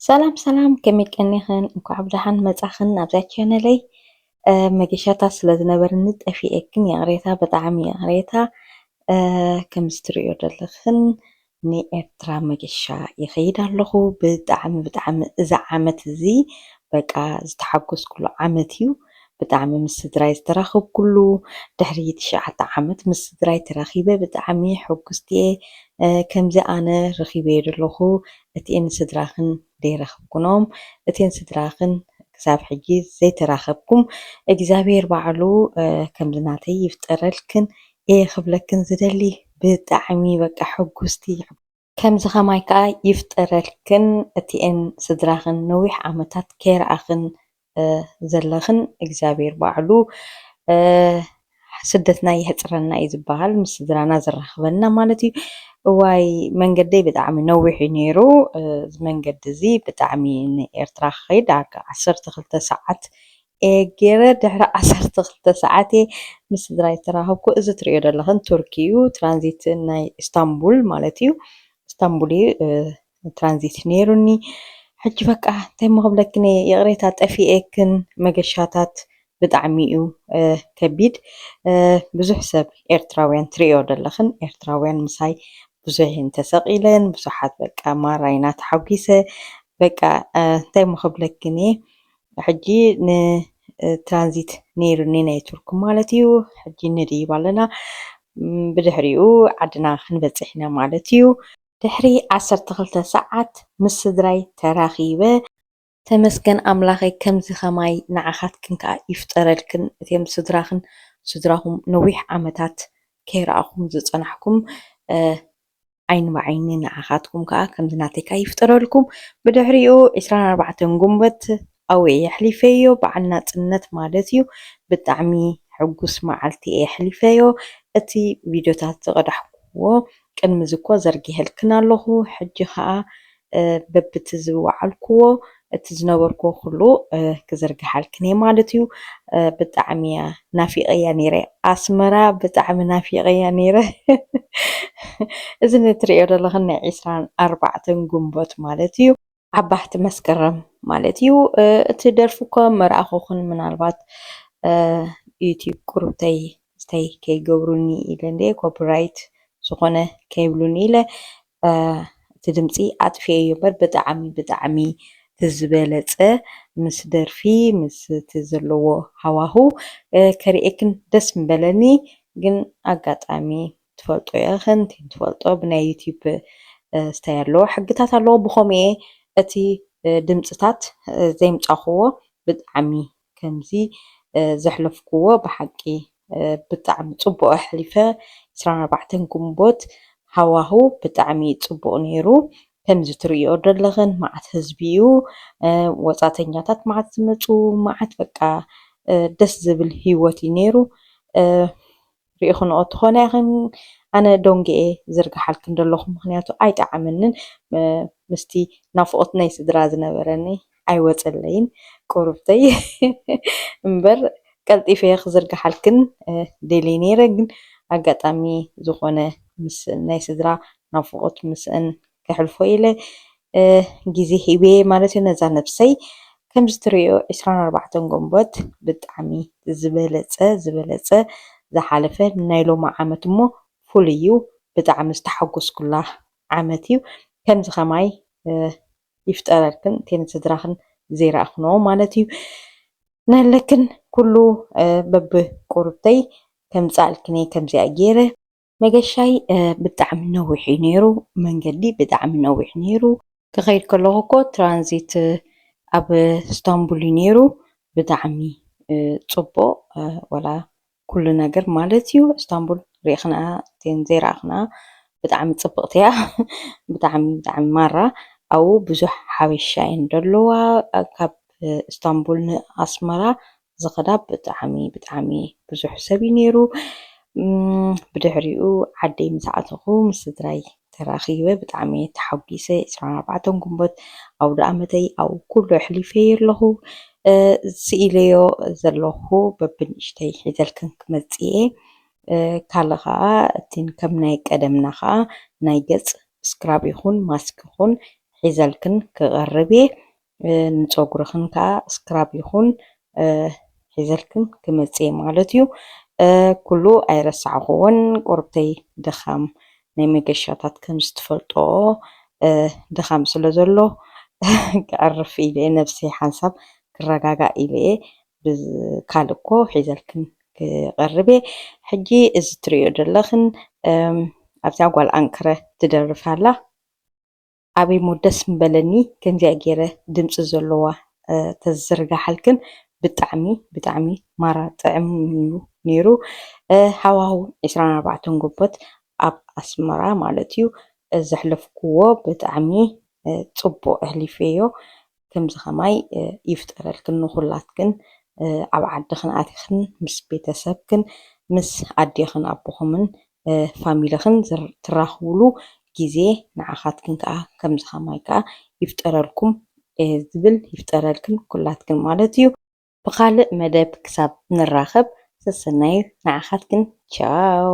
ሰላም ሰላም ከመይ ቀኒኽን እንኳዕ ብደሓን መጻኽን ናብዛ ቻነለይ መገሻታት ስለ ዝነበርኒ ጠፊአክን የቕሬታ ብጣዕሚ የቕሬታ ከም ዝትሪእዮ ዘለኽን ንኤርትራ መገሻ ይኸይድ ኣለኹ ብጣዕሚ እዚ ዓመት እዚ በቃ ዝተሓጎስኩሉ ዓመት እዩ ብጣዕሚ ምስ ስድራይ ዝተራኸብኩሉ ድሕሪ 9 ዓመት ምስ ስድራይ ተራኺበ ብጣዕሚ ሕጉስቲ እየ ከምዚ ኣነ ረኺበዮ ዘለኹ እቲአን ስድራኽን ዘይረኸብኩኖም እቲአን ስድራኽን ክሳብ ሕጂ ዘይተራኸብኩም እግዚኣብሔር ባዕሉ ከምዚ ናተይ ይፍጠረልክን እየ ክብለክን ዝደሊ ብጣዕሚ በቃ ሕጉስቲ ከምዚ ኸማይ ከዓ ይፍጠረልክን እቲአን ስድራኽን ነዊሕ ዓመታት ከይረኣኽን ዘለኽን እግዚኣብሔር ባዕሉ ስደትና ይሕፅረና እዩ ዝበሃል ምስ ስድራና ዝራኸበና ማለት እዩ እዋይ መንገደይ ብጣዕሚ ነዊሕ እዩ ነይሩ እዚ መንገዲ እዚ ብጣዕሚ ንኤርትራ ክኸይድ 12 ሰዓት ገይረ ድሕሪ 12 ሰዓት ምስ ስድራይ ተራኸብኩ እዚ ትሪእዮ ዘለኽን ቱርኪ እዩ ትራንዚት ናይ ኢስታንቡል ማለት እዩ ኢስታንቡል እዩ ትራንዚት ነይሩኒ ሕጂ በቃ እንታይ ክብለክን የቕሬታ ጠፊአክን መገሻታት ብጣዕሚ እዩ ከቢድ ብዙሕ ሰብ ኤርትራውያን ትሪእዮ ዘለኽን ኤርትራውያን ምሳይ ብዙሕ ተሰቒለን ብዙሓት በቃ ማራይና ተሓጒሰ በቃ እንታይ ክብለክን ሕጂ ንትራንዚት ነይሩኒ ናይ ቱርክ ማለት እዩ ሕጂ ንድይብ ኣለና ብድሕሪኡ ዓድና ክንበፅሕ ኢና ማለት እዩ ድሕሪ 12 ሰዓት ምስ ስድራይ ተራኺበ ተመስገን ኣምላኸይ ከምዚ ኸማይ ንዓኻትክን ከዓ ይፍጠረልክን እትዮም ስድራኹም ነዊሕ ዓመታት ከይረኣኹም ዝፀናሕኩም ዓይኒ ብዓይኒ ንዓኻትኩም ከዓ ከምዚ ናተይ ከዓ ይፍጠረልኩም ብድሕሪኡ 24 ጉንበት ኣውየ የሕሊፈዮ በዓል ናፅነት ማለት እዩ ብጣዕሚ ሕጉስ መዓልቲ እየ የሕሊፈዮ እቲ ቪድዮታት ዝቐዳሕክዎ ቅድሚ ዝኮ ዘርጊሐልክን ኣለኹ ሕጂ ከዓ በብቲ ዝወዓልክዎ እቲ ዝነበርክዎ ኩሉ ክዘርግሓልክን እየ ማለት እዩ ብጣዕሚ እያ ናፊቀያ ነይረ ኣስመራ ብጣዕሚ ናፊቀያ ነይረ እዚ ንትሪእዮ ዘለኽን ናይ 24 ጉንበት ማለት እዩ ዓባህቲ መስከረም ማለት እዩ እቲ ደርፊ እኳ መርኣኹኹን ምናልባት ዩቲዩብ ቁርብተይ ስታይ ከይገብሩኒ ኢለ እንደ ኮፒራይት ዝኾነ ከይብሉኒ ኢለ እቲ ድምፂ ኣጥፊአዮ እምበር ብጣዕሚ ትዝበለፀ ምስ ደርፊ ምስ እቲ ዘለዎ ሃዋህው ከሪአክን ደስ ምበለኒ ግን ኣጋጣሚ ትፈልጦ ኢኽን ትፈልጦ ብናይ ዩቲዩብ ስታይ ኣለዎ ሕግታት ኣለዎ ብኸምኡ እቲ ድምፅታት ዘይምፃኽዎ ብጣዕሚ ከምዚ ዘሕለፍክዎ ብሓቂ ብጣዕሚ ፅቡቅ ኣሕሊፈ 24 ጉንቦት ሃዋህው ብጣዕሚ ፅቡቅ ነይሩ ከምዚ ትሪእዮ ዘለኽን መዓት ህዝቢ እዩ ወፃተኛታት መዓት ዝመፁ መዓት በቃ ደስ ዝብል ሂወት እዩ ነይሩ ሪኢኹንኦ ትኾነ ይኽን ኣነ ደንጊአ ዝርግሓልክን ዘለኹ ምክንያቱ ኣይጠዓመንን ምስቲ ናፍቆት ናይ ስድራ ዝነበረኒ ኣይወፀለይን ቁርብተይ እምበር ቀልጢፈ ክዝርግሓልክን ደልየ ነይረ ግን ኣጋጣሚ ዝኾነ ምስ ናይ ስድራ ናፍቆት ምስአን ከሕልፎ ኢለ ግዜ ሂበ ማለት እዩ ነዛ ነብሰይ ከምዚ ትሪእዮ 24 ጉንቦት ብጣዕሚ ዝበለፀ ዝሓለፈ ናይ ሎማ ዓመት እሞ ፍሉይ እዩ ብጣዕሚ ዝተሓጎስኩላ ዓመት እዩ ከምዚ ኸማይ ይፍጠረልክን እተን ስድራኽን ዘይረኣኽኖ ማለት እዩ ነለክን ኩሉ በቢ ቁርብተይ ከምፃልክን ከምዚኣ ገይረ መገሻይ ብጣዕሚ ነዊሕ እዩ ነይሩ መንገዲ ብጣዕሚ ነዊሕ ነይሩ ክኸይድ ከለኹ እኮ ትራንዚት ኣብ ኢስታንቡል እዩ ነይሩ ብጣዕሚ ፅቡቅ ወላ ኩሉ ነገር ማለት እዩ ኢስታንቡል ሪኢኽንኣ እተን ዘይረኣኽንኣ ብጣዕሚ ፅብቕቲ እያ ብጣዕሚ ማራ ኣብኡ ብዙሕ ሓበሻ እየን ዘለዋ ካብ ኢስታንቡል ንኣስመራ ዝኸዳ ብጣዕሚ ብዙሕ ሰብ እዩ ነይሩ ብድሕሪኡ ዓደይ ምስ ኣተኹ ምስ ስድራይ ተራኺበ ብጣዕሚ ተሓጒሰ 24 ጉንቦት ኣውዳኣመተይ ኣብኡ ኩሉ ኣሕሊፈዮ ኣለኹ ስኢለዮ ዘለኹ በብንእሽተይ ሒዘልክን ክመፅእ እየ ካልእ ከዓ እቲ ከም ናይ ቀደምና ከዓ ናይ ገፅ ስክራብ ይኹን ማስክ ይኹን ሒዘልክን ክቐርብ ንፀጉርኽን ከዓ ስክራብ ይኹን ሒዘልክን ክመጽእ ማለት እዩ ኩሉ ኣይረሳዕኹዎን ቆርብተይ ድኻም ናይ መገሻታት ከም ዝትፈልጦ ድኻም ስለ ዘሎ ክዕርፍ ኢለ ነፍሰይ ሓንሳብ ክረጋጋእ ኢለ ብካልእ እኮ ሒዘልክን ክቐርብ ሕጂ እዚ ትሪኦ ዘለኽን ኣብታ ጓል ኣንክረ ትደርፍ ኣላ ኣበይ ሞ ደስ ምበለኒ ከምዚኣ ገይረ ድምፂ ዘለዋ ተዝርጋሓልክን ብጣዕሚ ብጣዕሚ ማራ ጥዕም ነይሩ ሃዋህው 24 ጎቦት ኣብ ኣስመራ ማለት እዩ ዘሕለፍክዎ ብጣዕሚ ጽቡቕ ኣሕሊፈዮ ከምዚ ኸማይ ይፍጠረልክን ንኹላትክን ኣብ ዓድኽን ኣቲኽን ምስ ቤተሰብክን ምስ ኣዴኽን ኣቦኹምን ፋሚልኽን ትራኽብሉ ግዜ ንዓኻትክን ከዓ ከምዚ ኸማይ ከዓ ይፍጠረልኩም ዝብል ይፍጠረልክን ኩላትክን ማለት እዩ ብኻልእ መደብ ክሳብ ንራኸብ ሰሰናይ ንዓኻትክን ቻው